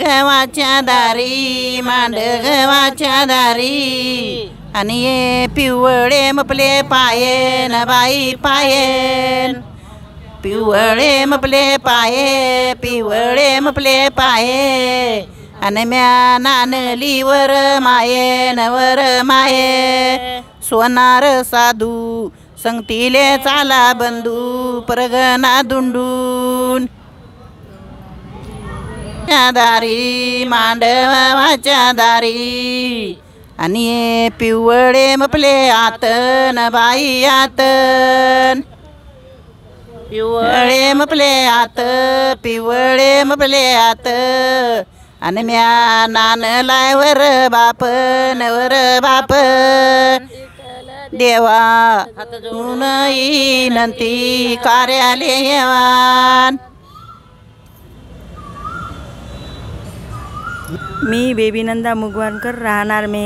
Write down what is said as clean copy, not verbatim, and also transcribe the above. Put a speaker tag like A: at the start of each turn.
A: गव्हाच्या दारी मांड गव्हाच्या दारी आणि ये पिवळे मपले पायेन बाई पायेन पिवळे मपले पाये पिवळे मपले पाये आणि म्या नानलीवर माये नवर माये सोनार साधू संगतीले चाला बंधू परगना दुंडून दारी मांडवाच्या दारी आणि पिवळे मपले आतन बाई आतन पिवळे मपले आत पिवळे मपले आत आणि म्या नान लायवर बाप नवर बाप देवा नंती कार्यालयवान।
B: मी बेबी नंदा मुगवानकर राहणार